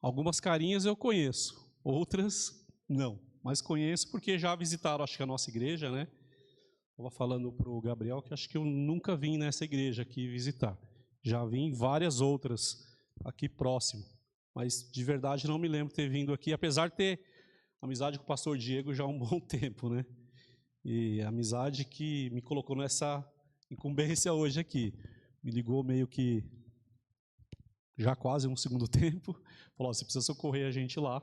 Algumas carinhas eu conheço, outras não, mas conheço porque já visitaram, acho que a nossa igreja, né? Estava falando para o Gabriel que acho que eu nunca vim nessa igreja aqui visitar. Já vim em várias outras aqui próximo, mas de verdade não me lembro de ter vindo aqui, apesar de ter amizade com o pastor Diego já há um bom tempo, né? E a amizade que me colocou nessa incumbência hoje aqui. Me ligou meio que já quase um segundo tempo, falou, você precisa socorrer a gente lá,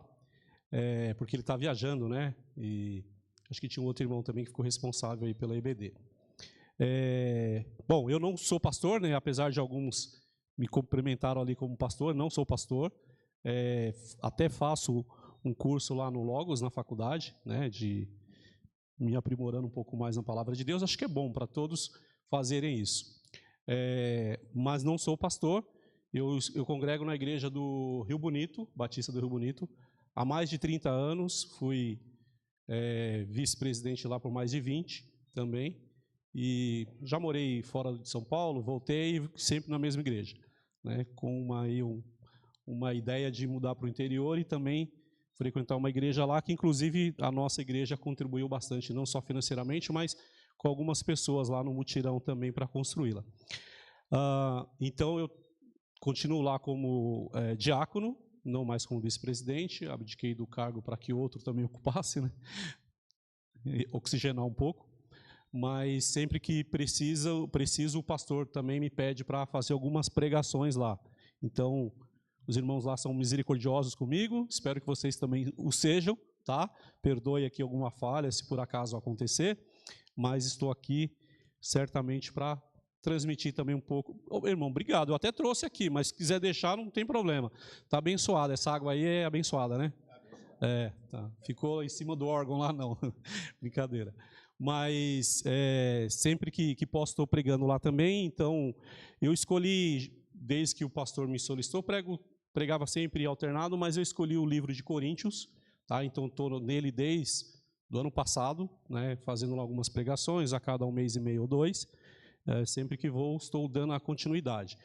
porque ele está viajando, né? E acho que tinha um outro irmão também que ficou responsável aí pela EBD. Bom, eu não sou pastor, né? Apesar de alguns me cumprimentaram ali como pastor, não sou pastor, até faço um curso lá no Logos, na faculdade, né? De me aprimorando um pouco mais na palavra de Deus, acho que é bom para todos fazerem isso. Mas não sou pastor, eu congrego na igreja do Rio Bonito, Batista do Rio Bonito, há mais de 30 anos, fui vice-presidente lá por mais de 20 também, e já morei fora de São Paulo, voltei sempre na mesma igreja, né, com uma ideia de mudar para o interior e também frequentar uma igreja lá, que inclusive a nossa igreja contribuiu bastante, não só financeiramente, mas com algumas pessoas lá no mutirão também para construí-la. Então eu continuo lá como diácono, não mais como vice-presidente, abdiquei do cargo para que outro também ocupasse, né? Oxigenar um pouco, mas sempre que preciso, o pastor também me pede para fazer algumas pregações lá. Então, os irmãos lá são misericordiosos comigo, espero que vocês também o sejam, tá? Perdoe aqui alguma falha, se por acaso acontecer, mas estou aqui certamente para transmitir também um pouco. Irmão, obrigado, eu até trouxe aqui, mas se quiser deixar, não tem problema. Está abençoada, essa água aí é abençoada, né? Tá. Ficou em cima do órgão lá, não. Brincadeira. Mas sempre que posso, estou pregando lá também, então eu escolhi, desde que o pastor me solicitou, pregava sempre alternado, mas eu escolhi o livro de Coríntios, tá? Então estou nele desde o ano passado, né, fazendo algumas pregações a cada um mês e meio ou dois, sempre que vou, estou dando a continuidade.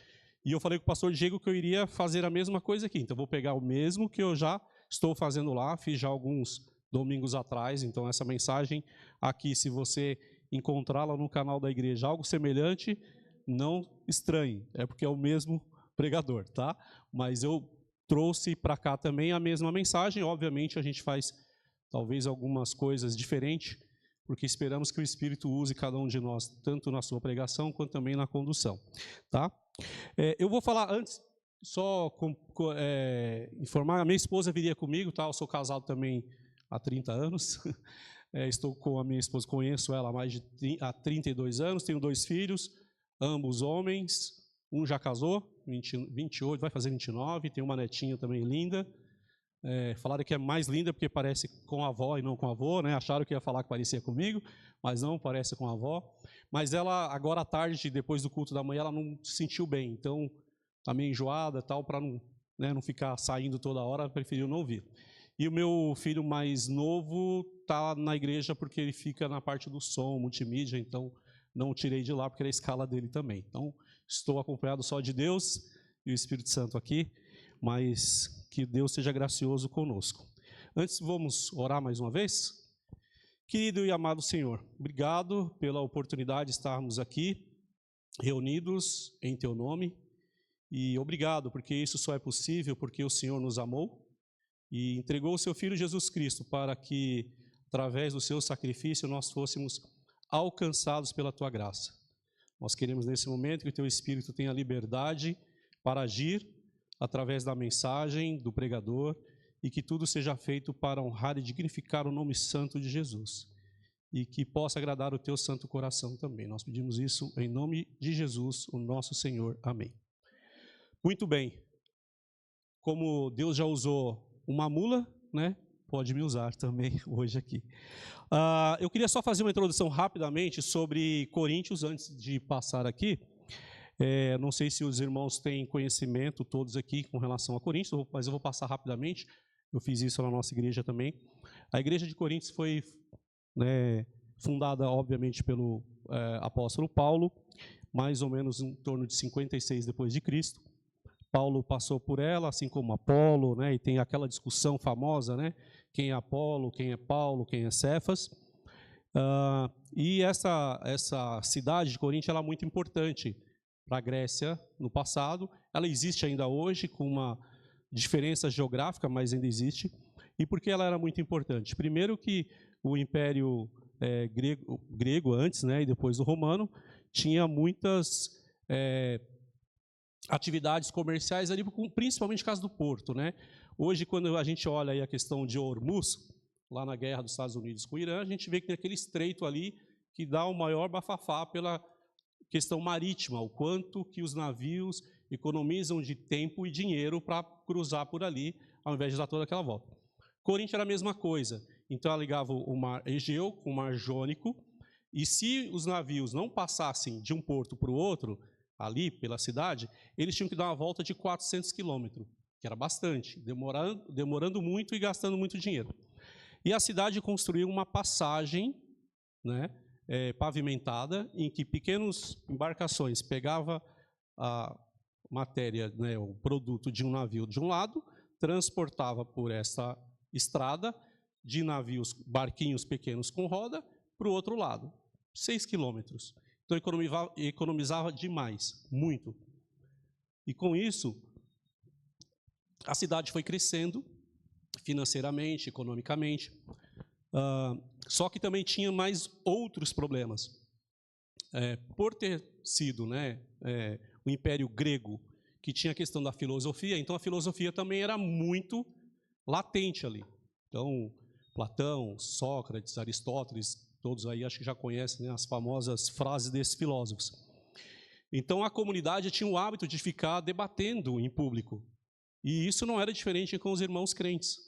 E eu falei com o pastor Diego que eu iria fazer a mesma coisa aqui, então vou pegar o mesmo que eu já estou fazendo lá, fiz já alguns domingos atrás, então essa mensagem aqui, se você encontrá-la no canal da igreja, algo semelhante, não estranhe, é porque é o mesmo pregador, tá? Mas eu trouxe para cá também a mesma mensagem, obviamente a gente faz talvez algumas coisas diferentes, porque esperamos que o Espírito use cada um de nós, tanto na sua pregação, quanto também na condução, tá? Eu vou falar antes, só informar, a minha esposa viria comigo, tá? Eu sou casado também há 30 anos, estou com a minha esposa, conheço ela há 32 anos, tenho 2 filhos, ambos homens, um já casou, 28, vai fazer 29, tem uma netinha também linda. Falaram que é mais linda porque parece com a avó e não com a avó, né? Acharam que ia falar que parecia comigo, mas não, parece com a avó. Mas ela, agora à tarde, depois do culto da manhã, ela não se sentiu bem, então está meio enjoada, tal, para não ficar saindo toda hora, preferiu não vir. E o meu filho mais novo está na igreja porque ele fica na parte do som, multimídia, então não o tirei de lá porque era a escala dele também. Então, estou acompanhado só de Deus e o Espírito Santo aqui, mas que Deus seja gracioso conosco. Antes, vamos orar mais uma vez? Querido e amado Senhor, obrigado pela oportunidade de estarmos aqui, reunidos em Teu nome, e obrigado porque isso só é possível porque o Senhor nos amou e entregou o Seu Filho Jesus Cristo para que, através do Seu sacrifício, nós fôssemos alcançados pela Tua graça. Nós queremos nesse momento que o Teu Espírito tenha liberdade para agir através da mensagem do pregador e que tudo seja feito para honrar e dignificar o nome santo de Jesus e que possa agradar o Teu santo coração também. Nós pedimos isso em nome de Jesus, o nosso Senhor. Amém. Muito bem. Como Deus já usou uma mula, né? Pode me usar também hoje aqui. Eu queria só fazer uma introdução rapidamente sobre Coríntios, antes de passar aqui. Não sei se os irmãos têm conhecimento, todos aqui, com relação a Coríntios, mas eu vou passar rapidamente. Eu fiz isso na nossa igreja também. A igreja de Coríntios foi fundada, obviamente, pelo apóstolo Paulo, mais ou menos em torno de 56 depois de Cristo. Paulo passou por ela, assim como Apolo, né? E tem aquela discussão famosa, né? Quem é Apolo, quem é Paulo, quem é Cefas. E essa cidade de Corinto ela é muito importante para a Grécia no passado. Ela existe ainda hoje, com uma diferença geográfica, mas ainda existe. E por que ela era muito importante? Primeiro que o Império grego antes, né, e depois o romano, tinha muitas atividades comerciais ali, principalmente por causa do porto, né? Hoje, quando a gente olha aí a questão de Hormuz, lá na guerra dos Estados Unidos com o Irã, a gente vê que tem aquele estreito ali que dá o maior bafafá pela questão marítima, o quanto que os navios economizam de tempo e dinheiro para cruzar por ali, ao invés de dar toda aquela volta. Corinto era a mesma coisa, então ela ligava o mar Egeu com o mar Jônico, e se os navios não passassem de um porto para o outro, ali pela cidade, eles tinham que dar uma volta de 400 quilômetros, que era bastante, demorando muito e gastando muito dinheiro. E a cidade construiu uma passagem, né, pavimentada, em que pequenas embarcações pegavam a matéria, né, o produto de um navio de um lado, transportava por essa estrada de navios, barquinhos pequenos com roda, para o outro lado, 6 quilômetros. Então economizava demais, muito. E com isso, a cidade foi crescendo financeiramente, economicamente, só que também tinha mais outros problemas. Por ter sido, né, o Império Grego, que tinha a questão da filosofia, então a filosofia também era muito latente ali. Então, Platão, Sócrates, Aristóteles, todos aí acho que já conhecem, né, as famosas frases desses filósofos. Então, a comunidade tinha o hábito de ficar debatendo em público. E isso não era diferente com os irmãos crentes.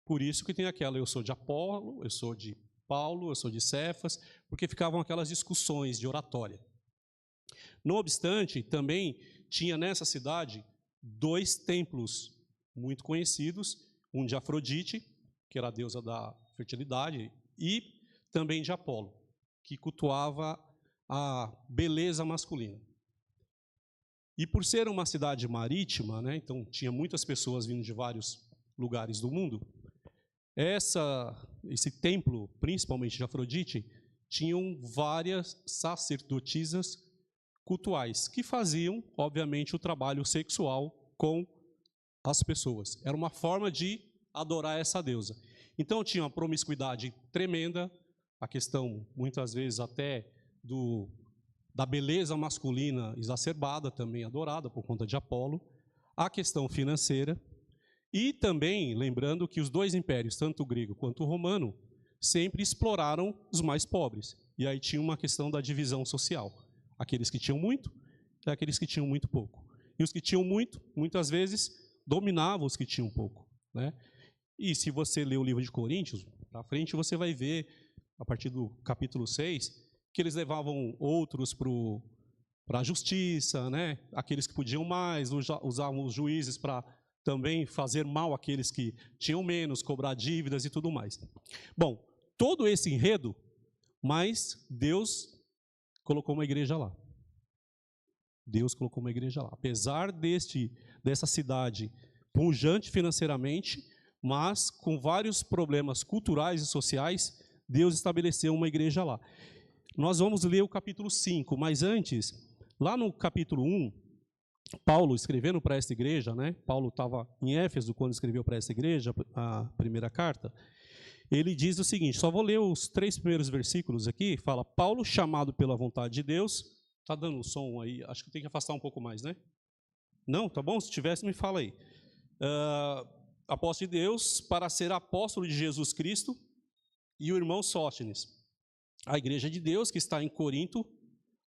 Por isso que tem aquela, eu sou de Apolo, eu sou de Paulo, eu sou de Cefas, porque ficavam aquelas discussões de oratória. Não obstante, também tinha nessa cidade 2 templos muito conhecidos, um de Afrodite, que era a deusa da fertilidade, e também de Apolo, que cultuava a beleza masculina. E por ser uma cidade marítima, né, então tinha muitas pessoas vindo de vários lugares do mundo, esse templo, principalmente de Afrodite, tinham várias sacerdotisas cultuais, que faziam, obviamente, o trabalho sexual com as pessoas. Era uma forma de adorar essa deusa. Então tinha uma promiscuidade tremenda, a questão, muitas vezes, até da beleza masculina exacerbada, também adorada por conta de Apolo, a questão financeira, e também lembrando que os 2 impérios, tanto o grego quanto o romano, sempre exploraram os mais pobres. E aí tinha uma questão da divisão social. Aqueles que tinham muito e aqueles que tinham muito pouco. E os que tinham muito, muitas vezes, dominavam os que tinham pouco, né? E se você ler o livro de Coríntios, para frente você vai ver, a partir do capítulo 6, que eles levavam outros para a justiça, né? Aqueles que podiam mais, usavam os juízes para também fazer mal àqueles que tinham menos, cobrar dívidas e tudo mais. Bom, todo esse enredo, mas Deus colocou uma igreja lá. Deus colocou uma igreja lá. Apesar dessa cidade pujante financeiramente, mas com vários problemas culturais e sociais, Deus estabeleceu uma igreja lá. Nós vamos ler o capítulo 5, mas antes, lá no capítulo 1, Paulo escrevendo para essa igreja, né? Paulo estava em Éfeso quando escreveu para essa igreja a primeira carta. Ele diz o seguinte, só vou ler os 3 primeiros versículos aqui, fala, Paulo, chamado pela vontade de Deus, está dando um som aí, acho que tem que afastar um pouco mais, né? Não? Tá bom? Se tivesse, me fala aí. Apóstolo de Deus, para ser apóstolo de Jesus Cristo, e o irmão Sóstenes, a igreja de Deus que está em Corinto.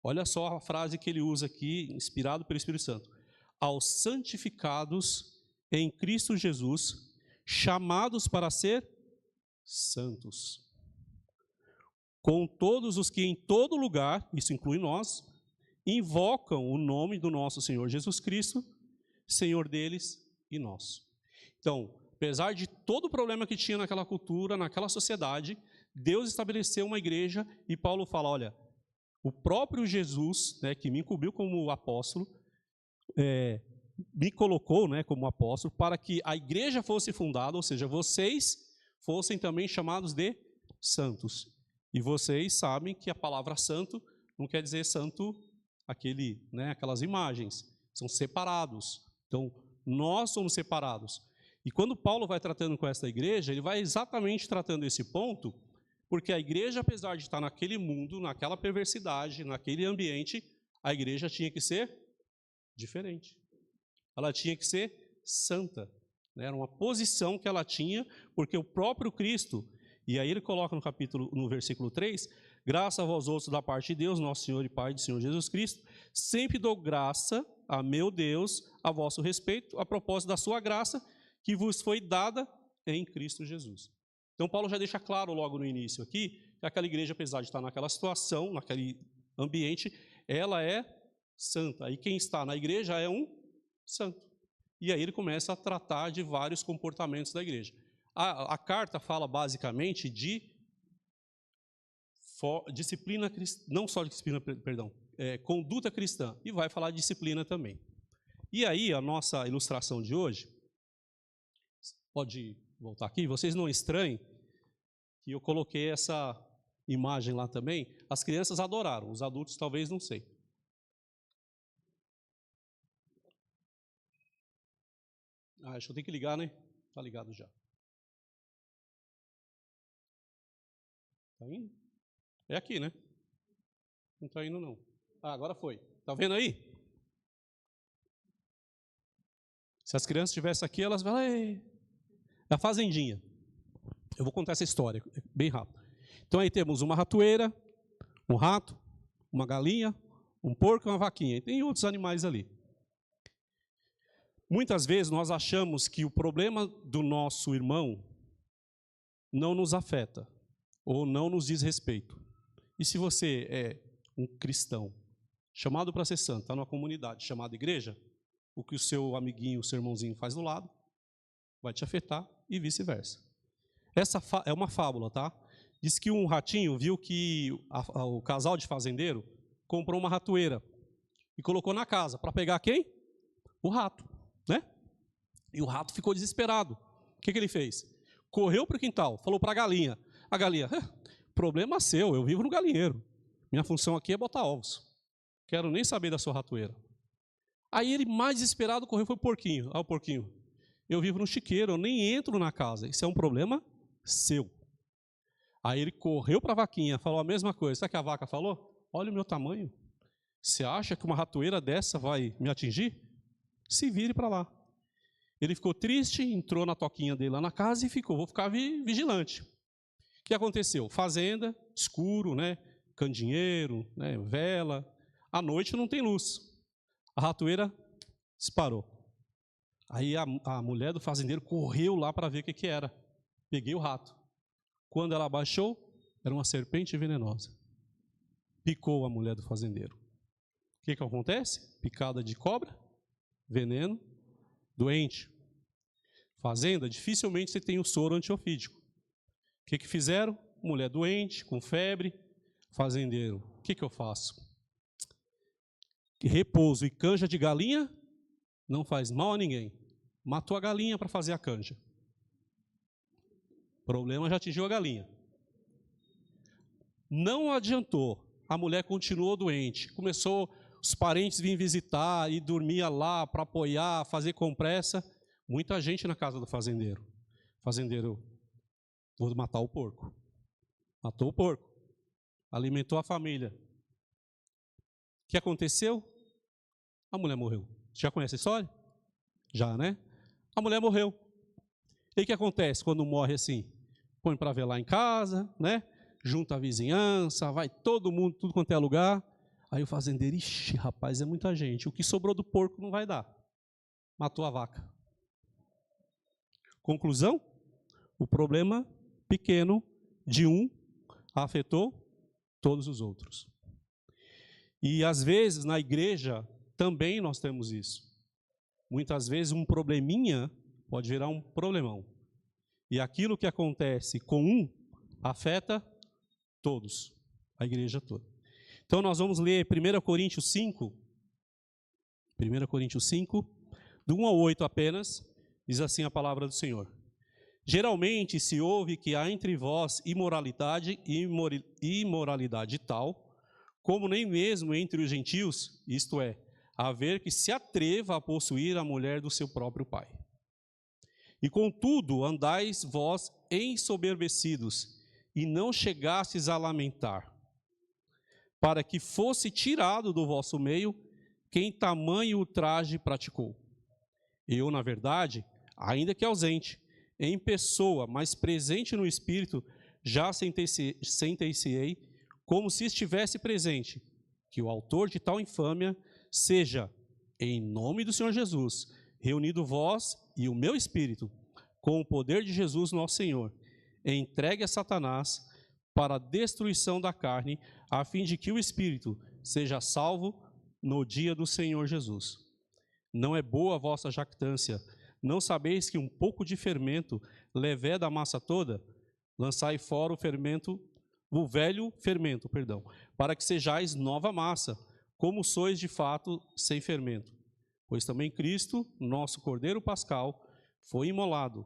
Olha só a frase que ele usa aqui, inspirado pelo Espírito Santo. Aos santificados em Cristo Jesus, chamados para ser santos. Com todos os que em todo lugar, isso inclui nós, invocam o nome do nosso Senhor Jesus Cristo, Senhor deles e nosso. Então, apesar de todo o problema que tinha naquela cultura, naquela sociedade, Deus estabeleceu uma igreja e Paulo fala, olha, o próprio Jesus, né, que me incumbiu como apóstolo, me colocou, né, como apóstolo para que a igreja fosse fundada, ou seja, vocês fossem também chamados de santos. E vocês sabem que a palavra santo não quer dizer santo aquelas imagens, são separados. Então, nós somos separados. E quando Paulo vai tratando com essa igreja, ele vai exatamente tratando esse ponto, porque a igreja, apesar de estar naquele mundo, naquela perversidade, naquele ambiente, a igreja tinha que ser diferente. Ela tinha que ser santa. Era uma posição que ela tinha, porque o próprio Cristo, e aí ele coloca no versículo 3, graças a vós outros da parte de Deus, nosso Senhor e Pai do Senhor Jesus Cristo, sempre dou graça a meu Deus a vosso respeito, a propósito da sua graça, que vos foi dada em Cristo Jesus. Então Paulo já deixa claro logo no início aqui, que aquela igreja, apesar de estar naquela situação, naquele ambiente, ela é santa. E quem está na igreja é um santo. E aí ele começa a tratar de vários comportamentos da igreja. A carta fala basicamente de disciplina cristã, não só de disciplina, perdão, conduta cristã, e vai falar de disciplina também. E aí a nossa ilustração de hoje, pode voltar aqui, vocês não estranhem que eu coloquei essa imagem lá também, as crianças adoraram, os adultos talvez não sei. Acho que eu tenho que ligar, né? Tá ligado já. Tá indo? É aqui, né? Não tá indo, não. Ah, agora foi. Tá vendo aí? Se as crianças estivessem aqui, elas vão... Da fazendinha. Eu vou contar essa história, bem rápido. Então aí temos uma ratoeira, um rato, uma galinha, um porco e uma vaquinha. E tem outros animais ali. Muitas vezes nós achamos que o problema do nosso irmão não nos afeta ou não nos diz respeito. E se você é um cristão chamado para ser santo, está numa comunidade chamada igreja, o que o seu amiguinho, o seu irmãozinho faz do lado, vai te afetar e vice-versa. Essa é uma fábula, tá? Diz que um ratinho viu que o casal de fazendeiro comprou uma ratoeira e colocou na casa para pegar quem? O rato, né? E o rato ficou desesperado. O que ele fez? Correu para o quintal, falou para a galinha. A galinha, problema seu, eu vivo no galinheiro. Minha função aqui é botar ovos. Quero nem saber da sua ratoeira. Aí ele, mais desesperado, correu, foi o porquinho. Ah, o porquinho, eu vivo no chiqueiro, eu nem entro na casa. Isso é um problema seu. Aí ele correu para a vaquinha, falou a mesma coisa. Sabe o que a vaca falou? Olha o meu tamanho. Você acha que uma ratoeira dessa vai me atingir? Se vire para lá. Ele ficou triste, entrou na toquinha dele lá na casa e ficou, vou ficar vigilante. O que aconteceu? Fazenda, escuro, né? Candinheiro, né? Vela. À noite não tem luz. A ratoeira disparou. Aí a mulher do fazendeiro correu lá para ver o que era. Peguei o rato. Quando ela abaixou, era uma serpente venenosa. Picou a mulher do fazendeiro. O que acontece? Picada de cobra, veneno, doente. Fazenda, dificilmente você tem o soro antiofídico. O que fizeram? Mulher doente, com febre, fazendeiro. O que eu faço? Repouso e canja de galinha não faz mal a ninguém. Matou a galinha para fazer a canja. O problema já atingiu a galinha. Não adiantou. A mulher continuou doente. Começou os parentes virem visitar e dormia lá para apoiar, fazer compressa. Muita gente na casa do fazendeiro. Fazendeiro, vou matar o porco. Matou o porco. Alimentou a família. O que aconteceu? A mulher morreu. Já conhece a história? Já, né? A mulher morreu. E o que acontece quando morre assim? Põe para velar em casa, né? Junta a vizinhança, vai todo mundo, tudo quanto é lugar. Aí o fazendeiro, ixi, rapaz, é muita gente. O que sobrou do porco não vai dar. Matou a vaca. Conclusão? O problema pequeno de um afetou todos os outros. E às vezes na igreja também nós temos isso. Muitas vezes um probleminha pode virar um problemão. E aquilo que acontece com um afeta todos, a igreja toda. Então nós vamos ler 1 Coríntios 5. 1 Coríntios 5, do 1 ao 8 apenas, diz assim a palavra do Senhor. Geralmente se ouve que há entre vós imoralidade e imoralidade tal, como nem mesmo entre os gentios, isto é, haver que se atreva a possuir a mulher do seu próprio pai. E contudo andais vós ensoberbecidos, e não chegastes a lamentar, para que fosse tirado do vosso meio quem tamanho ultraje praticou. Eu, na verdade, ainda que ausente, em pessoa, mas presente no Espírito, já sentenciei, como se estivesse presente, que o autor de tal infâmia seja, em nome do Senhor Jesus, reunido vós e o meu Espírito, com o poder de Jesus nosso Senhor, entregue a Satanás para a destruição da carne, a fim de que o Espírito seja salvo no dia do Senhor Jesus. Não é boa a vossa jactância. Não sabeis que um pouco de fermento leveda a massa toda? Lançai fora o velho fermento, para que sejais nova massa, como sois de fato sem fermento. Pois também Cristo, nosso Cordeiro Pascal, foi imolado.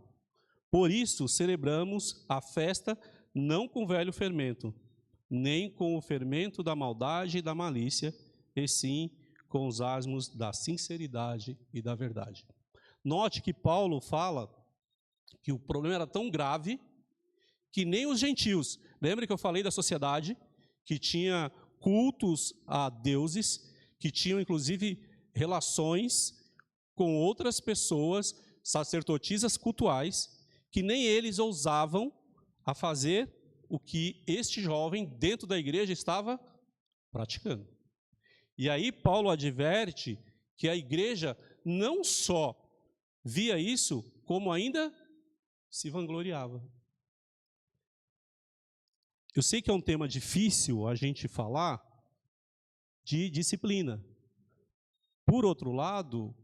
Por isso celebramos a festa não com velho fermento, nem com o fermento da maldade e da malícia, e sim com os asmos da sinceridade e da verdade. Note que Paulo fala que o problema era tão grave que nem os gentios, lembra que eu falei da sociedade que tinha cultos a deuses, que tinham inclusive relações com outras pessoas, sacerdotisas cultuais, que nem eles ousavam a fazer o que este jovem dentro da igreja estava praticando. E aí Paulo adverte que a igreja não só via isso, como ainda se vangloriava. Eu sei que é um tema difícil a gente falar de disciplina. Por outro lado,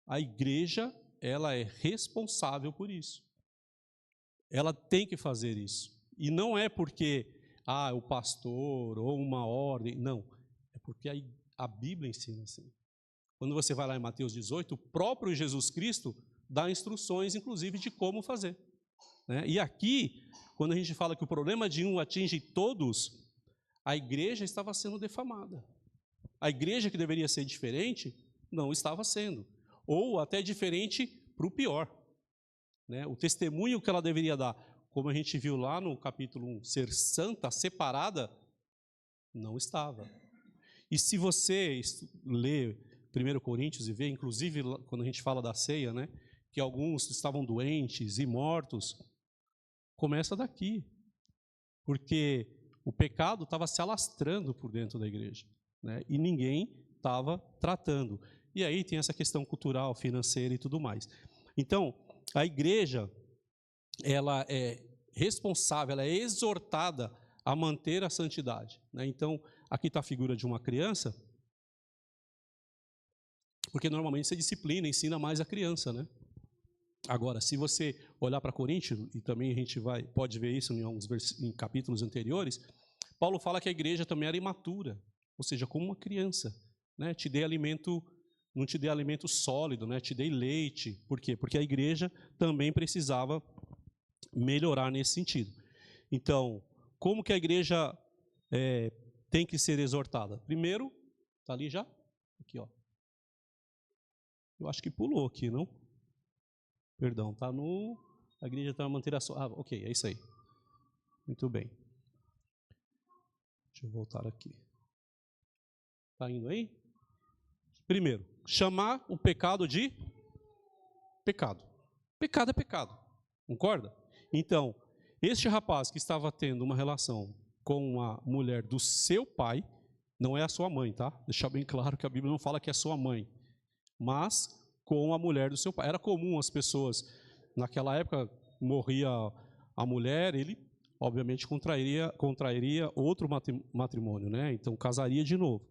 a igreja, ela é responsável por isso. Ela tem que fazer isso. E não é porque, o pastor ou uma ordem, não. É porque a Bíblia ensina assim. Quando você vai lá em Mateus 18, o próprio Jesus Cristo dá instruções, inclusive, de como fazer. Né? E aqui, quando a gente fala que o problema de um atinge todos, a igreja estava sendo defamada. A igreja que deveria ser diferente, não estava sendo. Ou até diferente para o pior. Né? O testemunho que ela deveria dar, como a gente viu lá no capítulo 1, ser santa, separada, não estava. E se você lê 1 Coríntios e vê, inclusive quando a gente fala da ceia, né, que alguns estavam doentes e mortos, começa daqui. Porque o pecado estava se alastrando por dentro da igreja, né, e ninguém estava tratando. E aí tem essa questão cultural, financeira e tudo mais. Então, a igreja, ela é responsável, ela é exortada a manter a santidade. Né? Então, aqui está a figura de uma criança, porque normalmente você disciplina, ensina mais a criança, né? Agora, se você olhar para Coríntios, e também a gente pode ver isso em capítulos anteriores, Paulo fala que a igreja também era imatura, ou seja, como uma criança, né? Te dei alimento, não te dei alimento sólido, né? Te dei leite. Por quê? Porque a igreja também precisava melhorar nesse sentido. Então, como que a igreja tem que ser exortada? Primeiro, está ali já? Aqui, ó. Eu acho que pulou aqui, não? Perdão, está no... A igreja está a manter a sua... ok, é isso aí. Muito bem. Deixa eu voltar aqui. Está indo aí? Primeiro, chamar o pecado de pecado. Pecado é pecado, concorda? Então, este rapaz que estava tendo uma relação com a mulher do seu pai, não é a sua mãe, tá? Deixar bem claro que a Bíblia não fala que é sua mãe, mas com a mulher do seu pai. Era comum as pessoas, naquela época, morria a mulher, ele obviamente contrairia outro matrimônio, né? Então casaria de novo.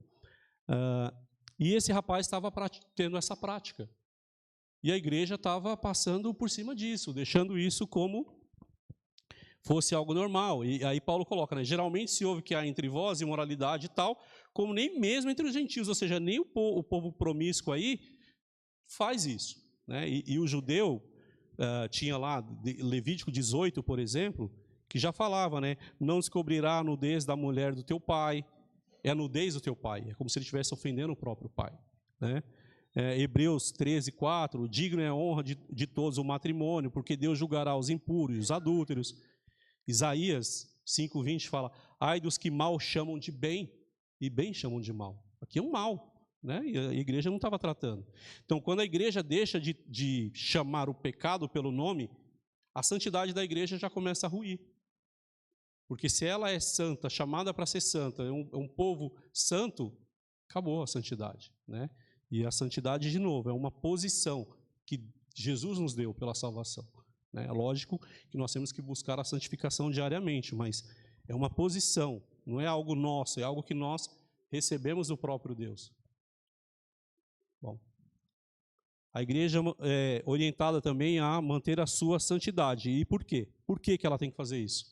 E esse rapaz estava tendo essa prática. E a igreja estava passando por cima disso, deixando isso como fosse algo normal. E aí Paulo coloca, né? Geralmente se ouve que há entre vós imoralidade e tal, como nem mesmo entre os gentios, ou seja, nem o povo promíscuo aí faz isso. né? E o judeu tinha lá, Levítico 18, por exemplo, que já falava, né? Não descobrirá a nudez da mulher do teu pai, é a nudez do teu pai, é como se ele estivesse ofendendo o próprio pai, né? Hebreus 13, 4, digno é a honra de todos o matrimônio, porque Deus julgará os impuros, os adúlteros. Isaías 5, 20 fala, ai dos que mal chamam de bem, e bem chamam de mal. Aqui é um mal, né? E a igreja não estava tratando. Então, quando a igreja deixa de chamar o pecado pelo nome, a santidade da igreja já começa a ruir. Porque se ela é santa, chamada para ser santa, é um povo santo, acabou a santidade, né? E a santidade, de novo, é uma posição que Jesus nos deu pela salvação, né? É lógico que nós temos que buscar a santificação diariamente, mas é uma posição, não é algo nosso, é algo que nós recebemos do próprio Deus. Bom, a igreja é orientada também a manter a sua santidade. E por quê? Por que ela tem que fazer isso?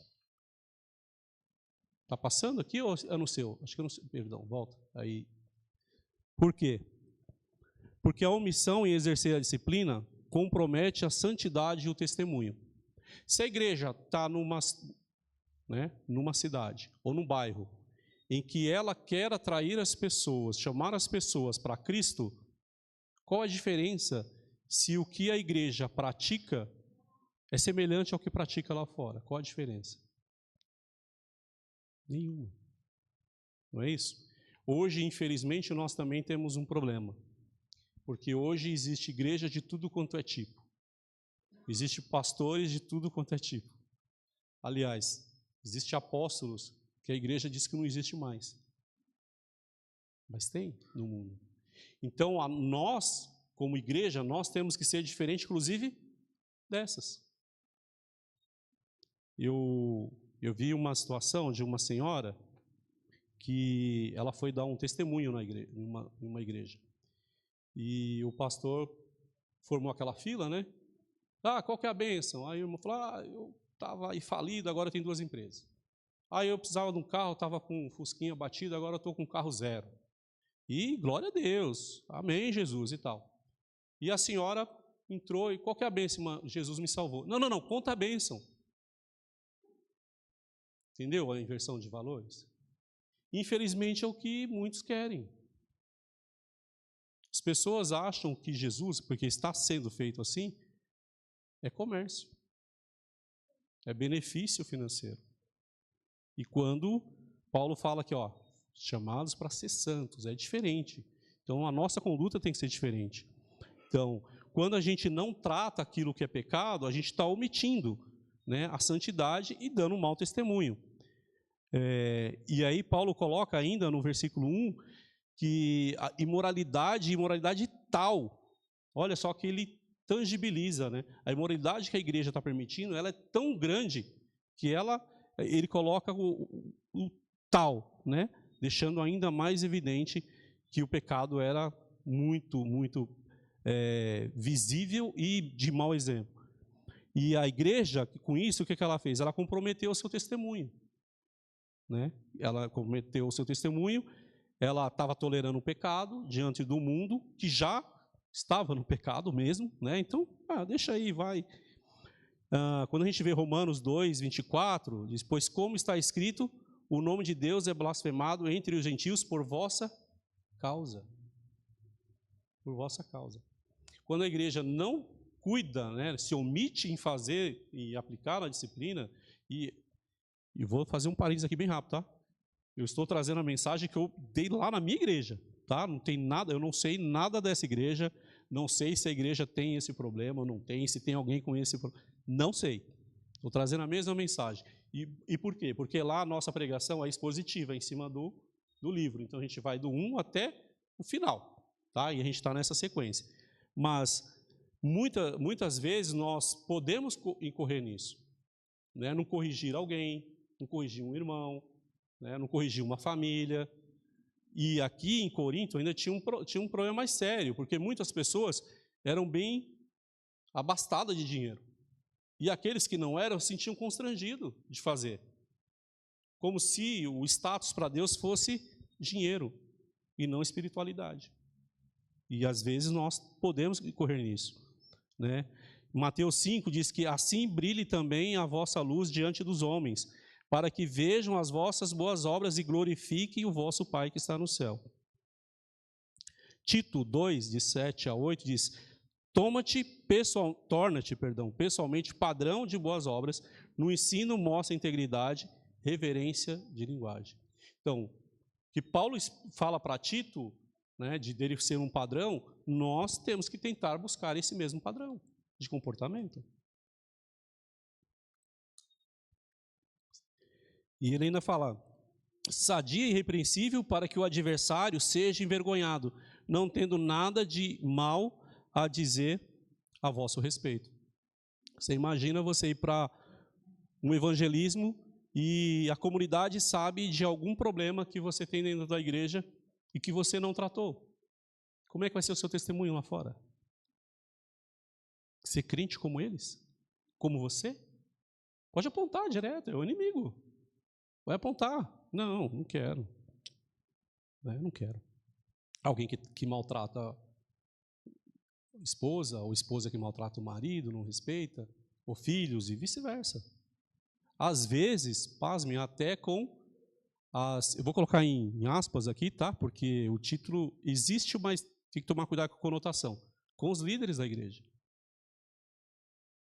Está passando aqui ou é no seu? Acho que é no seu. Perdão, volta. Aí. Por quê? Porque a omissão em exercer a disciplina compromete a santidade e o testemunho. Se a igreja está numa cidade ou num bairro em que ela quer atrair as pessoas, chamar as pessoas para Cristo, qual a diferença se o que a igreja pratica é semelhante ao que pratica lá fora? Qual a diferença? Nenhuma. Não é isso? Hoje, infelizmente, nós também temos um problema. Porque hoje existe igreja de tudo quanto é tipo. Existe pastores de tudo quanto é tipo. Aliás, existe apóstolos que a igreja diz que não existe mais. Mas tem no mundo. Então, nós, como igreja, nós temos que ser diferente, inclusive, dessas. Eu vi uma situação de uma senhora que ela foi dar um testemunho na igreja, em uma igreja. E o pastor formou aquela fila, né? Qual que é a bênção? Aí o irmão falou, eu estava aí falido, agora eu tenho 2 empresas. Aí eu precisava de um carro, estava com um fusquinha batido, agora eu estou com um carro 0. E glória a Deus, amém, Jesus e tal. E a senhora entrou, e qual que é a bênção? Jesus me salvou. Não, conta a bênção. Entendeu a inversão de valores? Infelizmente é o que muitos querem. As pessoas acham que Jesus, porque está sendo feito assim, é comércio, é benefício financeiro. E quando Paulo fala que, chamados para ser santos, é diferente. Então, a nossa conduta tem que ser diferente. Então, quando a gente não trata aquilo que é pecado, a gente está omitindo, né, a santidade e dando um mau testemunho. E aí Paulo coloca ainda no versículo 1 que a imoralidade tal, olha só que ele tangibiliza, né? A imoralidade que a igreja está permitindo, ela é tão grande que ele coloca o tal, né? Deixando ainda mais evidente que o pecado era muito, muito visível e de mau exemplo. E a igreja, com isso, o que ela fez? Ela comprometeu o seu testemunho, né? Ela comprometeu o seu testemunho, ela estava tolerando o pecado diante do mundo, que já estava no pecado mesmo, né? Então, deixa aí, vai. Quando a gente vê Romanos 2, 24, diz, pois como está escrito, o nome de Deus é blasfemado entre os gentios por vossa causa. Por vossa causa. Quando a igreja não cuida, né, se omite em fazer e aplicar a disciplina, e vou fazer um parênteses aqui bem rápido, tá? Eu estou trazendo a mensagem que eu dei lá na minha igreja, tá? Não tem nada, eu não sei nada dessa igreja, não sei se a igreja tem esse problema ou não tem, se tem alguém com esse problema, não sei. Estou trazendo a mesma mensagem. E por quê? Porque lá a nossa pregação é expositiva, em cima do livro. Então a gente vai do 1 até o final, tá? E a gente está nessa sequência. Mas muitas vezes nós podemos incorrer nisso, né? Não corrigir alguém, não corrigir um irmão, né? Não corrigir uma família. E aqui em Corinto ainda tinha um problema mais sério, porque muitas pessoas eram bem abastadas de dinheiro. E aqueles que não eram se sentiam constrangidos de fazer. Como se o status para Deus fosse dinheiro e não espiritualidade. E às vezes nós podemos correr nisso. né? Mateus 5 diz que assim brilhe também a vossa luz diante dos homens, para que vejam as vossas boas obras e glorifiquem o vosso Pai que está no céu. Tito 2, de 7 a 8, diz: torna-te pessoalmente padrão de boas obras, no ensino mostra integridade, reverência de linguagem. Então, que Paulo fala para Tito, né, de dele ser um padrão, nós temos que tentar buscar esse mesmo padrão de comportamento. E ele ainda fala: sadia e irrepreensível, para que o adversário seja envergonhado, não tendo nada de mal a dizer a vosso respeito. Você imagina você ir para um evangelismo e a comunidade sabe de algum problema que você tem dentro da igreja e que você não tratou. Como é que vai ser o seu testemunho lá fora? Ser crente como eles? Como você? Pode apontar direto, é o inimigo. Vai apontar. Não quero. Não quero. Alguém que maltrata a esposa, ou esposa que maltrata o marido, não respeita, ou filhos, e vice-versa. Às vezes, pasmem, até com as... Eu vou colocar em aspas aqui, tá? Porque o título existe, mas tem que tomar cuidado com a conotação. Com os líderes da igreja.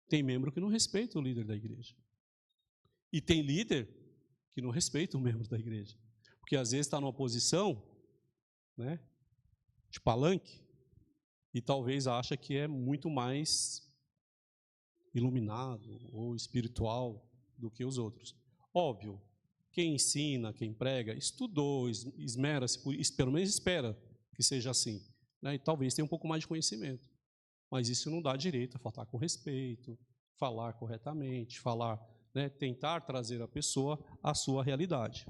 Tem membro que não respeita o líder da igreja. E tem líder que não respeita o membro da igreja. Porque às vezes está numa posição, né, de palanque, e talvez acha que é muito mais iluminado ou espiritual do que os outros. Óbvio, quem ensina, quem prega, estudou, esmera-se, pelo menos espera que seja assim, né, e talvez tenha um pouco mais de conhecimento. Mas isso não dá direito a faltar com respeito, falar corretamente, né, tentar trazer a pessoa à sua realidade.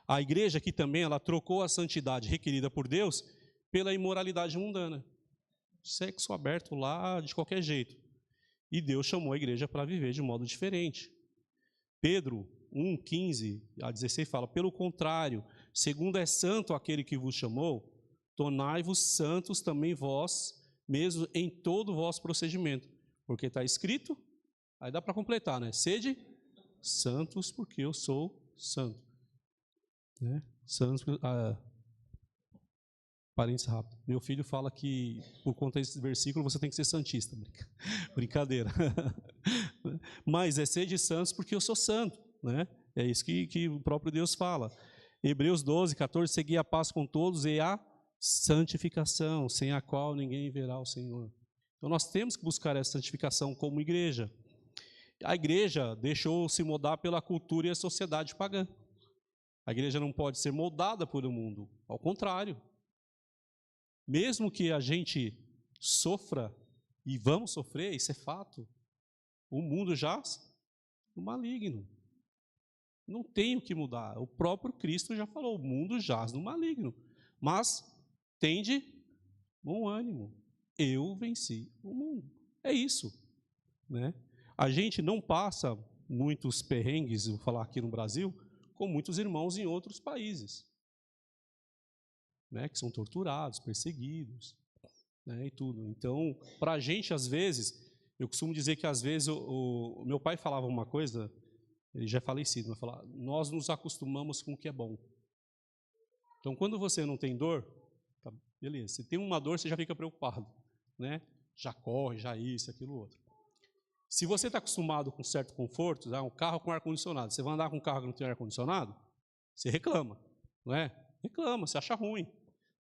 A igreja aqui também, ela trocou a santidade requerida por Deus pela imoralidade mundana. Sexo aberto lá de qualquer jeito. E Deus chamou a igreja para viver de modo diferente. Pedro 1, 15 a 16 fala: pelo contrário, segundo é santo aquele que vos chamou, tornai-vos santos também vós, mesmo em todo o vosso procedimento. Porque está escrito, aí dá para completar, né? Sede santos, porque eu sou santo. Né? Santos, parênteses rápido. Meu filho fala que, por conta desse versículo, você tem que ser santista. Brincadeira. Mas é sede santos porque eu sou santo. Né? É isso que o próprio Deus fala. Hebreus 12, 14, segui a paz com todos e a santificação, sem a qual ninguém verá o Senhor. Então nós temos que buscar essa santificação como igreja. A igreja deixou-se moldar pela cultura e a sociedade pagã. A igreja não pode ser moldada pelo mundo, ao contrário. Mesmo que a gente sofra, e vamos sofrer, isso é fato, o mundo jaz no maligno. Não tem o que mudar. O próprio Cristo já falou, o mundo jaz no maligno. Mas tende bom ânimo. Eu venci o mundo. É isso. Né? A gente não passa muitos perrengues, vou falar aqui no Brasil, com muitos irmãos em outros países. Né, que são torturados, perseguidos, né, e tudo. Então, para a gente, às vezes, eu costumo dizer que, às vezes, o meu pai falava uma coisa, ele já é falecido, mas falava: nós nos acostumamos com o que é bom. Então, quando você não tem dor, tá, beleza, se tem uma dor, você já fica preocupado, né? Já corre, já isso, aquilo, outro. Se você está acostumado com certo conforto, um carro com ar-condicionado, você vai andar com um carro que não tem ar-condicionado, você reclama, não é? Reclama, você acha ruim.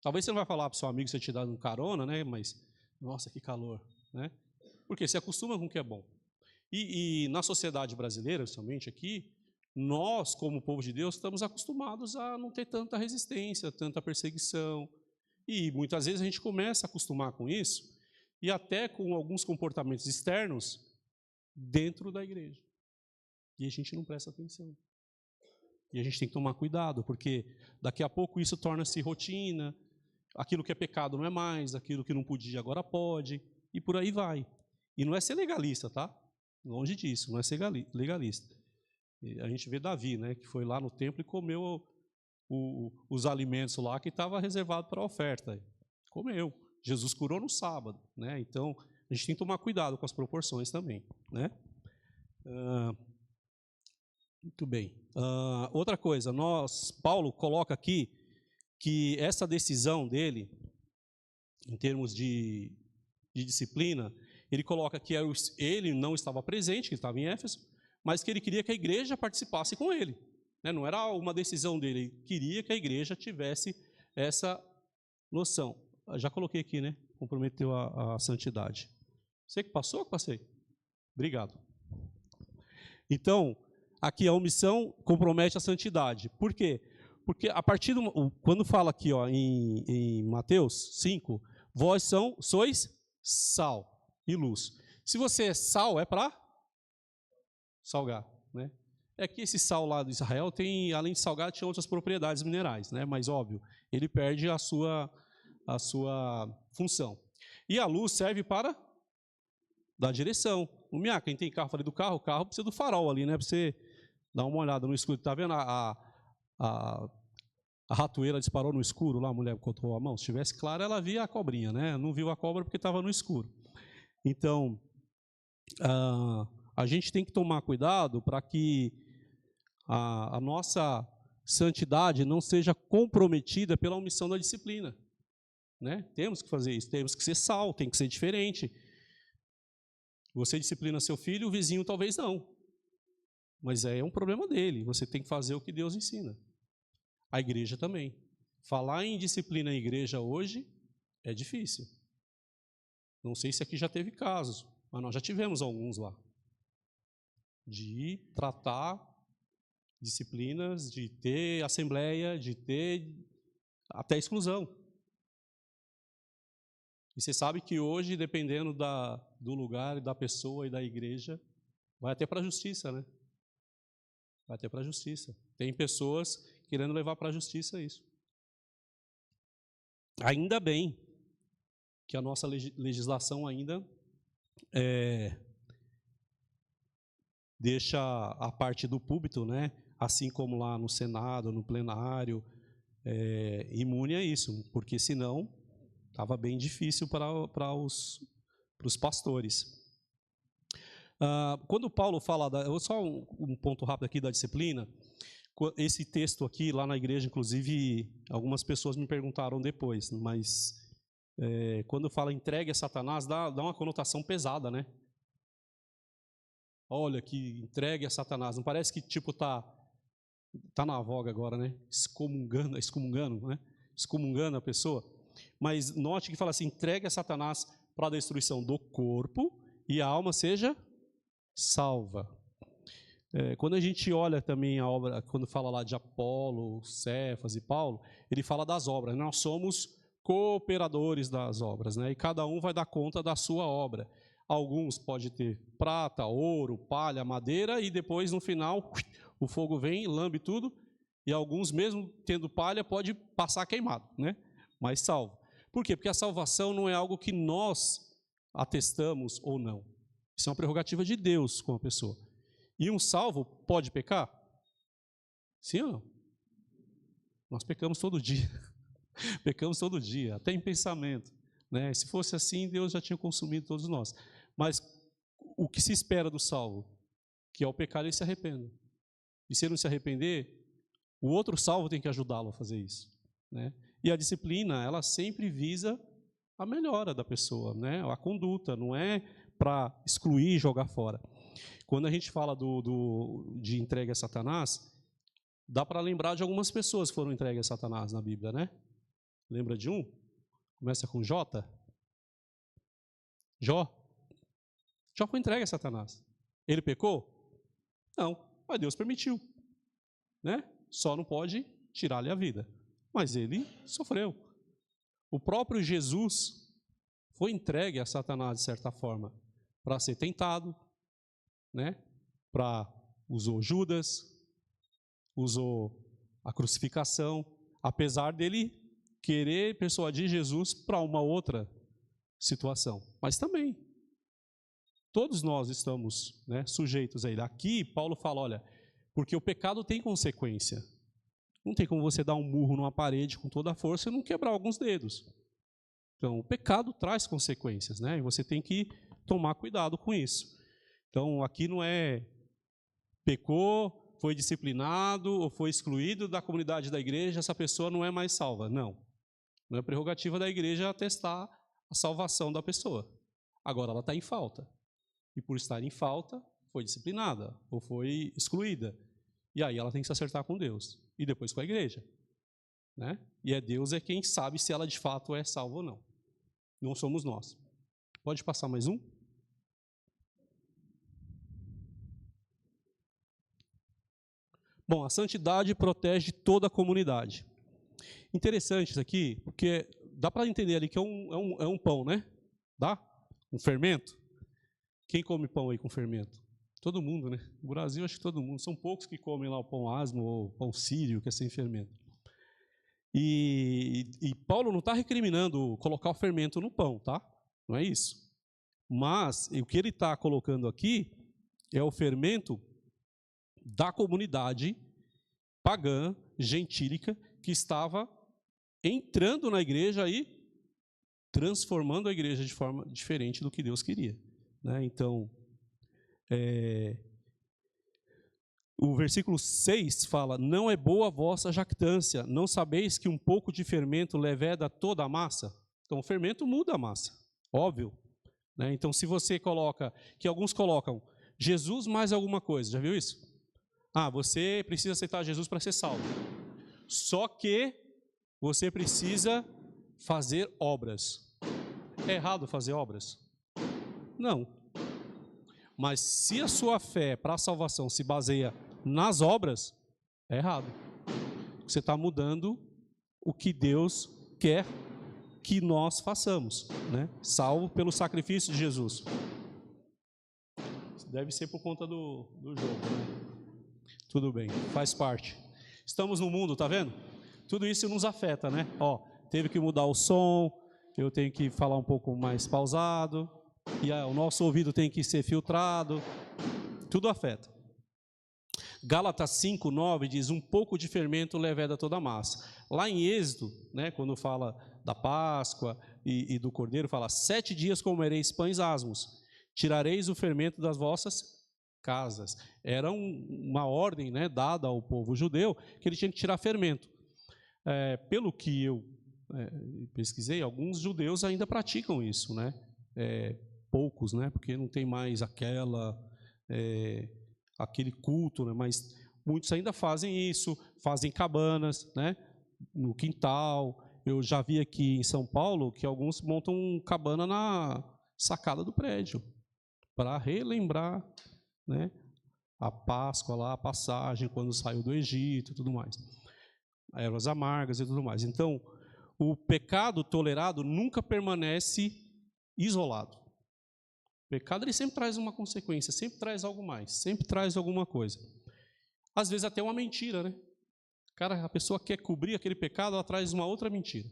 Talvez você não vai falar para o seu amigo que você te dá um carona, né? Mas, nossa, que calor. Né? Porque você acostuma com o que é bom. E na sociedade brasileira, principalmente aqui, nós, como povo de Deus, estamos acostumados a não ter tanta resistência, tanta perseguição. E muitas vezes a gente começa a acostumar com isso, e até com alguns comportamentos externos dentro da igreja. E a gente não presta atenção. E a gente tem que tomar cuidado, porque daqui a pouco isso torna-se rotina, aquilo que é pecado não é mais, aquilo que não podia agora pode, e por aí vai. E não é ser legalista, tá? Longe disso, não é ser legalista. E a gente vê Davi, né, que foi lá no templo e comeu os alimentos lá que estava reservado para a oferta. Comeu. Jesus curou no sábado, né? Então, A gente tem que tomar cuidado com as proporções também, né? Muito bem. Outra coisa, Paulo coloca aqui que essa decisão dele, em termos de disciplina, ele coloca que ele não estava presente, que estava em Éfeso, mas que ele queria que a igreja participasse com ele. Né? Não era uma decisão dele, ele queria que a igreja tivesse essa noção. Já coloquei aqui, né? Comprometeu a santidade. Você que passou ou passei? Obrigado. Então, aqui a omissão compromete a santidade. Por quê? Porque a partir quando fala aqui em Mateus 5, vós sois sal e luz. Se você é sal, é para salgar, né? É que esse sal lá do Israel tem, além de salgar, tinha outras propriedades minerais, né? Mas óbvio, ele perde a sua função. E a luz serve para dar direção. O Miá, quem tem carro, falei do carro, o carro precisa do farol ali, né? Para você dar uma olhada no escuro. Tá vendo a ratoeira disparou no escuro lá, a mulher botou a mão? Se estivesse claro, ela via a cobrinha, né? Não viu a cobra porque estava no escuro. Então, a gente tem que tomar cuidado para que a nossa santidade não seja comprometida pela omissão da disciplina. Né? Temos que fazer isso, temos que ser sal, tem que ser diferente. Você disciplina seu filho, o vizinho talvez não. Mas é um problema dele, você tem que fazer o que Deus ensina. A igreja também. Falar em disciplina em igreja hoje é difícil. Não sei se aqui já teve casos, mas nós já tivemos alguns lá. De tratar disciplinas, de ter assembleia, de ter até exclusão. E você sabe que hoje, dependendo do lugar, da pessoa e da igreja, vai até para a justiça, né? Vai até para a justiça. Tem pessoas querendo levar para a justiça isso. Ainda bem que a nossa legislação ainda deixa a parte do púlpito, né? Assim como lá no Senado, no plenário, imune a isso, porque senão estava bem difícil para os pastores. Quando Paulo fala, só um ponto rápido aqui da disciplina, esse texto aqui, lá na igreja, inclusive, algumas pessoas me perguntaram depois, mas quando fala entregue a Satanás, dá uma conotação pesada, né? Olha, que entregue a Satanás, não parece que tipo tá na voga agora, né? Excomungando, né? Excomungando a pessoa. Mas note que fala assim, entregue a Satanás para a destruição do corpo e a alma seja salva. Quando a gente olha também a obra, quando fala lá de Apolo, Cefas e Paulo, ele fala das obras. Nós somos cooperadores das obras, né? E cada um vai dar conta da sua obra. Alguns podem ter prata, ouro, palha, madeira e depois no final o fogo vem, lambe tudo e alguns mesmo tendo palha pode passar queimado, né? Mas salvo. Por quê? Porque a salvação não é algo que nós atestamos ou não. Isso é uma prerrogativa de Deus com a pessoa. E um salvo pode pecar? Sim ou não? Nós pecamos todo dia. Pecamos todo dia, até em pensamento. Né? Se fosse assim, Deus já tinha consumido todos nós. Mas o que se espera do salvo? Que ao pecar ele se arrependa. E se ele não se arrepender, o outro salvo tem que ajudá-lo a fazer isso. Né? E a disciplina, ela sempre visa a melhora da pessoa, né? A conduta, não é para excluir e jogar fora. Quando a gente fala de entregue a Satanás, dá para lembrar de algumas pessoas que foram entregues a Satanás na Bíblia, né? Lembra de um? Começa com J. Jó. Jó foi entregue a Satanás. Ele pecou? Não, mas Deus permitiu. Né? Só não pode tirar-lhe a vida. Mas ele sofreu. O próprio Jesus foi entregue a Satanás, de certa forma, para ser tentado, né? Usou Judas, usou a crucificação, apesar dele querer persuadir Jesus para uma outra situação. Mas também, todos nós estamos, né, sujeitos a ele. Aqui, Paulo fala, olha, porque o pecado tem consequência. Não tem como você dar um murro numa parede com toda a força e não quebrar alguns dedos. Então, o pecado traz consequências, né? E você tem que tomar cuidado com isso. Então, aqui não é pecou, foi disciplinado ou foi excluído da comunidade da igreja, essa pessoa não é mais salva. Não. Não é prerrogativa da igreja atestar a salvação da pessoa. Agora, ela está em falta. E por estar em falta, foi disciplinada ou foi excluída. E aí ela tem que se acertar com Deus. E depois com a igreja. Né? E Deus é quem sabe se ela de fato é salva ou não. Não somos nós. Pode passar mais um? Bom, a santidade protege toda a comunidade. Interessante isso aqui, porque dá para entender ali que é um pão, né? Dá? Um fermento. Quem come pão aí com fermento? Todo mundo, né? No Brasil, acho que todo mundo. São poucos que comem lá o pão asmo ou pão sírio, que é sem fermento. E Paulo não está recriminando colocar o fermento no pão, tá? Não é isso. Mas o que ele está colocando aqui é o fermento da comunidade pagã, gentílica, que estava entrando na igreja e transformando a igreja de forma diferente do que Deus queria. Né? Então, o versículo 6 fala, não é boa a vossa jactância, não sabeis que um pouco de fermento leveda toda a massa? Então, o fermento muda a massa, óbvio. Né? Então, se você coloca, que alguns colocam, Jesus mais alguma coisa, já viu isso? Ah, você precisa aceitar Jesus para ser salvo. Só que você precisa fazer obras. É errado fazer obras? Não. Mas se a sua fé para a salvação se baseia nas obras, é errado. Você está mudando o que Deus quer que nós façamos, né? Salvo pelo sacrifício de Jesus. Deve ser por conta do jogo, né? Tudo bem, faz parte. Estamos no mundo, tá vendo? Tudo isso nos afeta, né? Ó, teve que mudar o som, eu tenho que falar um pouco mais pausado, e o nosso ouvido tem que ser filtrado. Tudo afeta. Gálatas 5:9 diz, um pouco de fermento leveda toda a massa. Lá em Êxodo, né, quando fala da Páscoa e do Cordeiro, fala, 7 dias comereis pães asmos, tirareis o fermento das vossas casas. Era uma ordem, né, dada ao povo judeu, que ele tinha que tirar fermento. Pelo que eu pesquisei, alguns judeus ainda praticam isso, né? Poucos, né? Porque não tem mais aquele culto, né? Mas muitos ainda fazem isso, fazem cabanas, né? No quintal. Eu já vi aqui em São Paulo que alguns montam cabana na sacada do prédio para relembrar, né, a Páscoa lá, a passagem, quando saiu do Egito e tudo mais. Ervas amargas e tudo mais. Então, o pecado tolerado nunca permanece isolado. O pecado ele sempre traz uma consequência, sempre traz algo mais, sempre traz alguma coisa. Às vezes até uma mentira, né? Cara, a pessoa quer cobrir aquele pecado, ela traz uma outra mentira.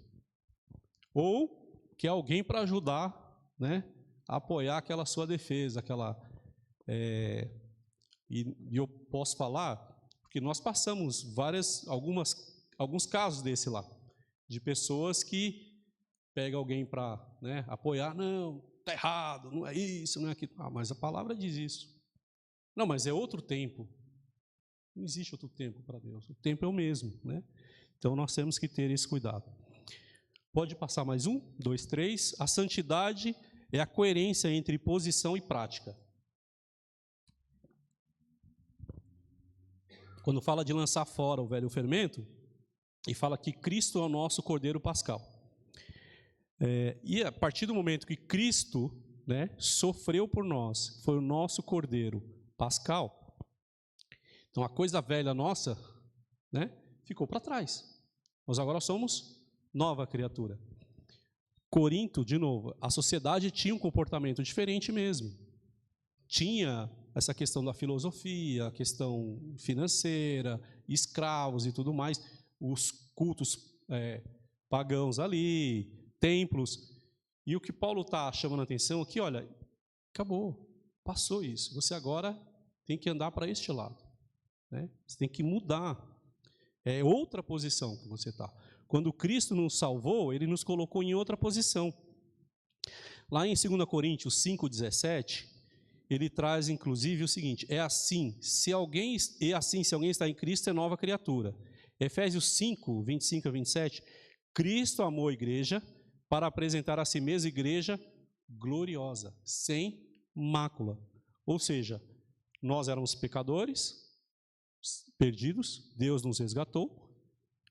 Ou quer alguém para ajudar, né, a apoiar aquela sua defesa, aquela... E eu posso falar, porque nós passamos alguns casos desse lá, de pessoas que pegam alguém para, né, apoiar, não, está errado, não é isso, não é aquilo. Ah, mas a palavra diz isso. Não, mas é outro tempo. Não existe outro tempo para Deus, o tempo é o mesmo, né? Então nós temos que ter esse cuidado. Pode passar mais 1, 2, 3. A santidade é a coerência entre posição e prática. Quando fala de lançar fora o velho fermento, e fala que Cristo é o nosso Cordeiro Pascal. E a partir do momento que Cristo, né, sofreu por nós, foi o nosso Cordeiro Pascal, então a coisa velha nossa, né, ficou para trás. Nós agora somos nova criatura. Corinto, de novo, a sociedade tinha um comportamento diferente mesmo. Tinha essa questão da filosofia, a questão financeira, escravos e tudo mais, os cultos pagãos ali, templos. E o que Paulo está chamando a atenção aqui, olha, acabou, passou isso. Você agora tem que andar para este lado. Né? Você tem que mudar. É outra posição que você está. Quando Cristo nos salvou, ele nos colocou em outra posição. Lá em 2 Coríntios 5,17, ele traz inclusive o seguinte: se alguém está em Cristo, é nova criatura. Efésios 5, 25 a 27, Cristo amou a igreja para apresentar a si mesma igreja gloriosa, sem mácula. Ou seja, nós éramos pecadores, perdidos, Deus nos resgatou,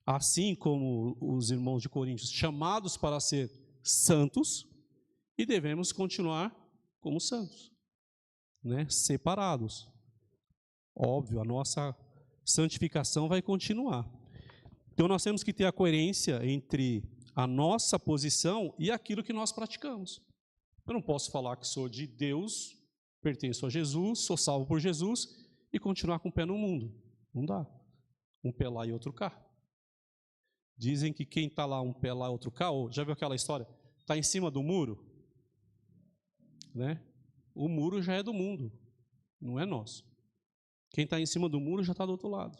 assim como os irmãos de Coríntios, chamados para ser santos, e devemos continuar como santos, né? Separados. Óbvio, a nossa santificação vai continuar. Então nós temos que ter a coerência entre a nossa posição e aquilo que nós praticamos. Eu não posso falar que sou de Deus, pertenço a Jesus, sou salvo por Jesus e continuar com o pé no mundo. Não dá. Um pé lá e outro cá. Dizem que quem está lá, um pé lá e outro cá, já viu aquela história? Está em cima do muro, né? O muro já é do mundo, não é nosso. Quem está em cima do muro já está do outro lado,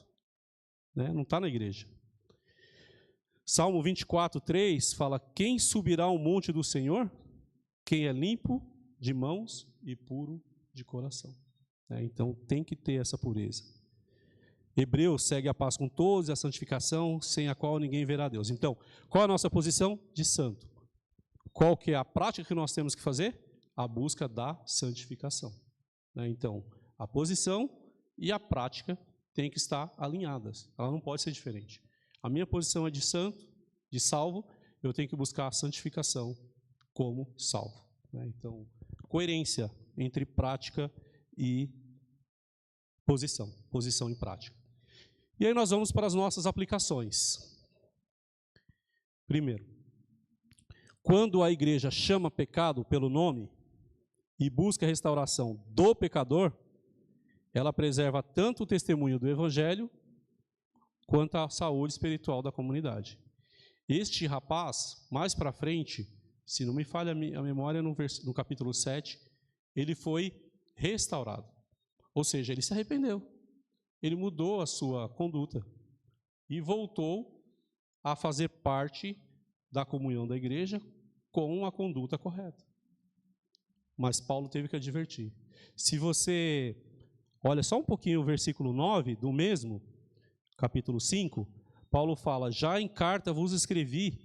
né? Não está na igreja. Salmo 24, 3 fala: quem subirá ao monte do Senhor? Quem é limpo de mãos e puro de coração. Então tem que ter essa pureza. Hebreus segue a paz com todos e a santificação, sem a qual ninguém verá Deus. Então, qual a nossa posição? De santo. Qual que é a prática que nós temos que fazer? A busca da santificação. Então, a posição e a prática têm que estar alinhadas. Ela não pode ser diferente. A minha posição é de santo, de salvo, eu tenho que buscar a santificação como salvo. Então, coerência entre prática e posição e prática. E aí nós vamos para as nossas aplicações. Primeiro, quando a igreja chama pecado pelo nome e busca a restauração do pecador, ela preserva tanto o testemunho do evangelho quanto a saúde espiritual da comunidade. Este rapaz, mais para frente, se não me falha a memória, no capítulo 7, ele foi restaurado. Ou seja, ele se arrependeu. Ele mudou a sua conduta e voltou a fazer parte da comunhão da igreja com a conduta correta. Mas Paulo teve que advertir. Se você olha só um pouquinho o versículo 9 do mesmo, capítulo 5, Paulo fala: já em carta vos escrevi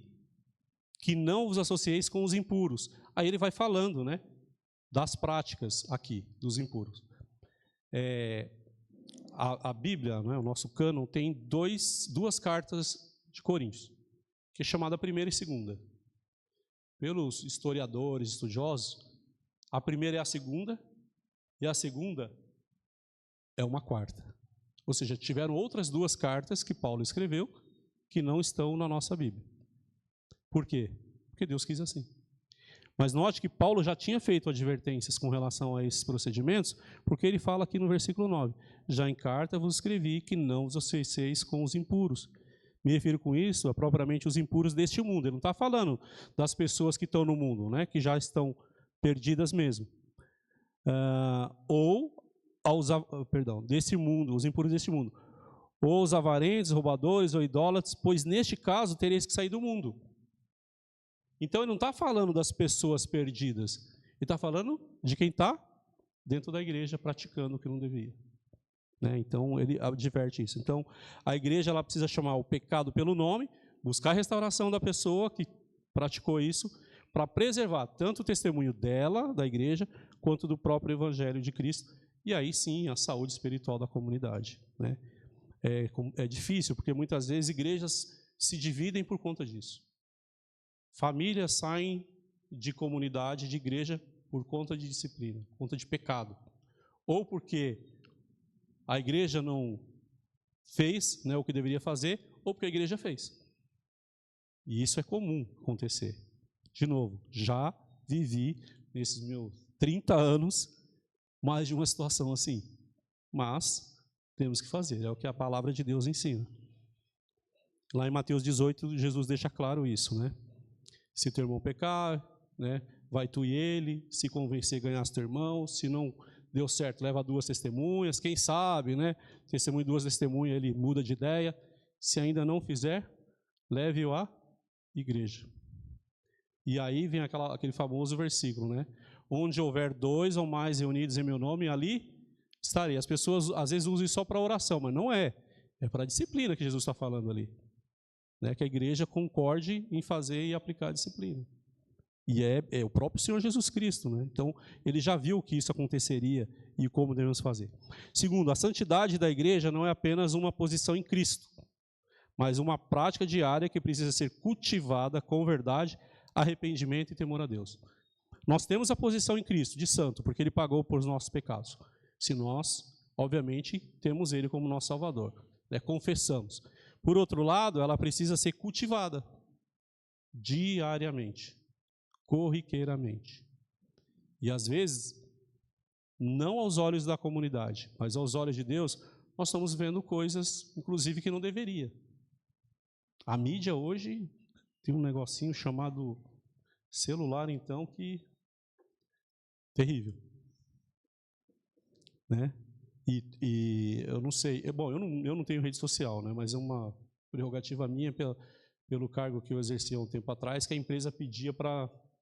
que não vos associeis com os impuros. Aí ele vai falando, né, das práticas aqui, dos impuros. A Bíblia, né, o nosso cânon, tem duas cartas de Coríntios, que é chamada primeira e segunda. Pelos historiadores, estudiosos, a primeira é a segunda, e a segunda é uma quarta. Ou seja, tiveram outras duas cartas que Paulo escreveu, que não estão na nossa Bíblia. Por quê? Porque Deus quis assim. Mas note que Paulo já tinha feito advertências com relação a esses procedimentos, porque ele fala aqui no versículo 9: já em carta vos escrevi que não vos associeis com os impuros. Me refiro com isso a propriamente os impuros deste mundo. Ele não está falando das pessoas que estão no mundo, né, que já estão perdidas mesmo. Desse mundo, os impuros deste mundo. Ou os avarentos, roubadores ou idólatras, pois neste caso tereis que sair do mundo. Então ele não está falando das pessoas perdidas, ele está falando de quem está dentro da igreja praticando o que não devia. Então ele adverte isso. Então a igreja ela precisa chamar o pecado pelo nome, buscar a restauração da pessoa que praticou isso, para preservar tanto o testemunho dela, da igreja, quanto do próprio evangelho de Cristo, e aí sim a saúde espiritual da comunidade. É difícil, porque muitas vezes igrejas se dividem por conta disso. Famílias saem de comunidade, de igreja, por conta de disciplina, por conta de pecado. Ou porque a igreja não fez, né, o que deveria fazer, ou porque a igreja fez. E isso é comum acontecer. De novo, já vivi, nesses meus 30 anos, mais de uma situação assim. Mas temos que fazer, é o que a palavra de Deus ensina. Lá em Mateus 18, Jesus deixa claro isso, né? Se teu irmão pecar, né, vai tu e ele, se convencer, ganhaste teu irmão, se não deu certo, leva 2 testemunhas, quem sabe, né? Testemunho de 2 testemunhas, ele muda de ideia. Se ainda não fizer, leve-o à igreja. E aí vem aquele famoso versículo, né? Onde houver 2 ou mais reunidos em meu nome, ali estarei. As pessoas às vezes usam isso só para oração, mas não é. É para a disciplina que Jesus está falando ali. Né? Que a igreja concorde em fazer e aplicar a disciplina. E é o próprio Senhor Jesus Cristo, né? Então, ele já viu que isso aconteceria e como devemos fazer. Segundo, a santidade da igreja não é apenas uma posição em Cristo, mas uma prática diária que precisa ser cultivada com verdade, arrependimento e temor a Deus. Nós temos a posição em Cristo de santo, porque ele pagou por nossos pecados. Se nós, obviamente, temos ele como nosso Salvador, né? Confessamos. Por outro lado, ela precisa ser cultivada diariamente, corriqueiramente. E às vezes, não aos olhos da comunidade, mas aos olhos de Deus, nós estamos vendo coisas, inclusive, que não deveria. A mídia hoje tem um negocinho chamado celular, então, que terrível, né? E eu não sei, bom, eu não tenho rede social, né? Mas é uma prerrogativa minha pelo cargo que eu exercia há um tempo atrás, que a empresa pedia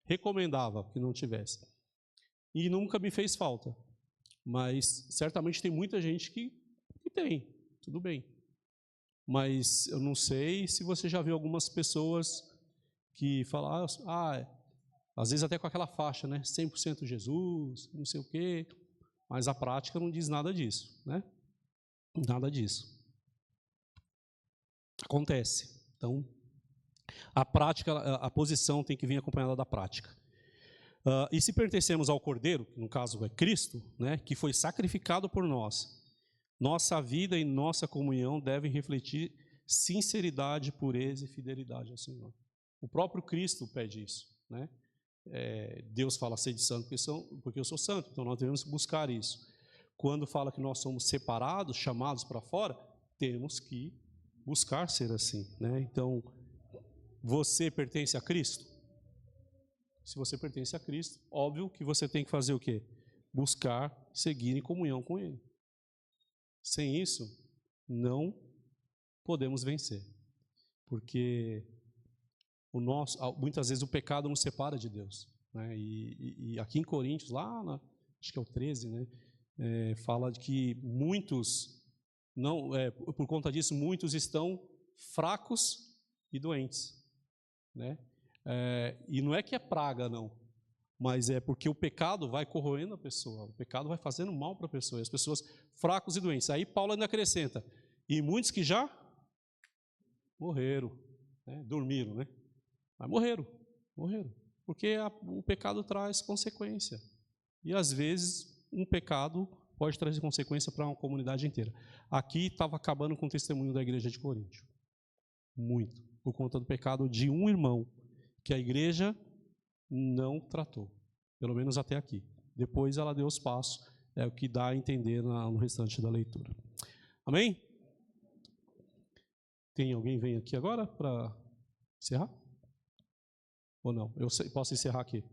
recomendava que não tivesse. E nunca me fez falta, mas certamente tem muita gente que tem, tudo bem. Mas eu não sei se você já viu algumas pessoas que falam, às vezes até com aquela faixa, né? 100% Jesus, não sei o quê, mas a prática não diz nada disso, né? Nada disso. Acontece. Então, a prática, a posição tem que vir acompanhada da prática. E se pertencemos ao Cordeiro, que no caso é Cristo, né? Que foi sacrificado por nós, nossa vida e nossa comunhão devem refletir sinceridade, pureza e fidelidade ao Senhor. O próprio Cristo pede isso, né? Deus fala, sede santo, porque eu sou santo, então nós devemos buscar isso. Quando fala que nós somos separados, chamados para fora, temos que buscar ser assim, né? Então, você pertence a Cristo? Se você pertence a Cristo, óbvio que você tem que fazer o quê? Buscar seguir em comunhão com Ele. Sem isso, não podemos vencer, porque muitas vezes o pecado nos separa de Deus, né? E aqui em Coríntios, acho que é o 13, né? Fala de que muitos, por conta disso, muitos estão fracos e doentes, né? E não é que é praga, não, mas é porque o pecado vai corroendo a pessoa, o pecado vai fazendo mal para a pessoa, e as pessoas fracos e doentes. Aí Paulo ainda acrescenta, e muitos que já morreram, né? Dormiram, né? Mas morreram, porque o pecado traz consequência. E às vezes um pecado pode trazer consequência para uma comunidade inteira. Aqui estava acabando com o testemunho da igreja de Corinto. Muito, por conta do pecado de um irmão, que a igreja não tratou, pelo menos até aqui. Depois ela deu os passos, é o que dá a entender no restante da leitura. Amém? Tem alguém vem aqui agora para encerrar? Ou não? Eu posso encerrar aqui?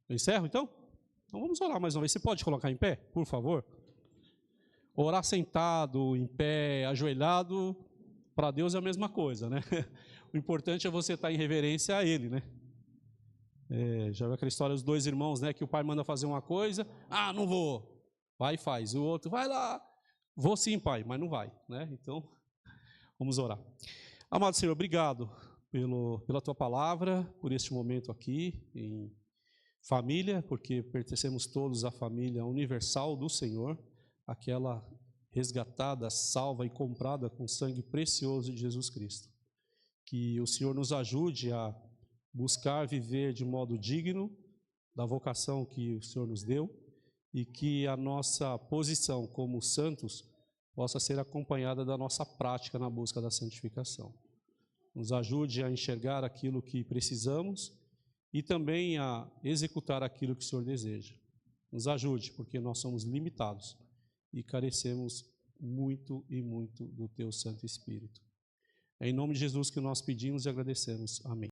Eu encerro, então? Então vamos orar mais uma vez. Você pode colocar em pé, por favor? Orar sentado, em pé, ajoelhado, para Deus é a mesma coisa, né? O importante é você estar em reverência a Ele, né? Já viu aquela história dos 2 irmãos, né? Que o pai manda fazer uma coisa, não vou. Vai e faz. O outro, vai lá. Vou sim, pai, mas não vai, né? Então, vamos orar. Amado Senhor, obrigado pela Tua palavra, por este momento aqui em família, porque pertencemos todos à família universal do Senhor, aquela resgatada, salva e comprada com sangue precioso de Jesus Cristo. Que o Senhor nos ajude a buscar viver de modo digno da vocação que o Senhor nos deu e que a nossa posição como santos possa ser acompanhada da nossa prática na busca da santificação. Nos ajude a enxergar aquilo que precisamos e também a executar aquilo que o Senhor deseja. Nos ajude, porque nós somos limitados e carecemos muito e muito do Teu Santo Espírito. É em nome de Jesus que nós pedimos e agradecemos. Amém.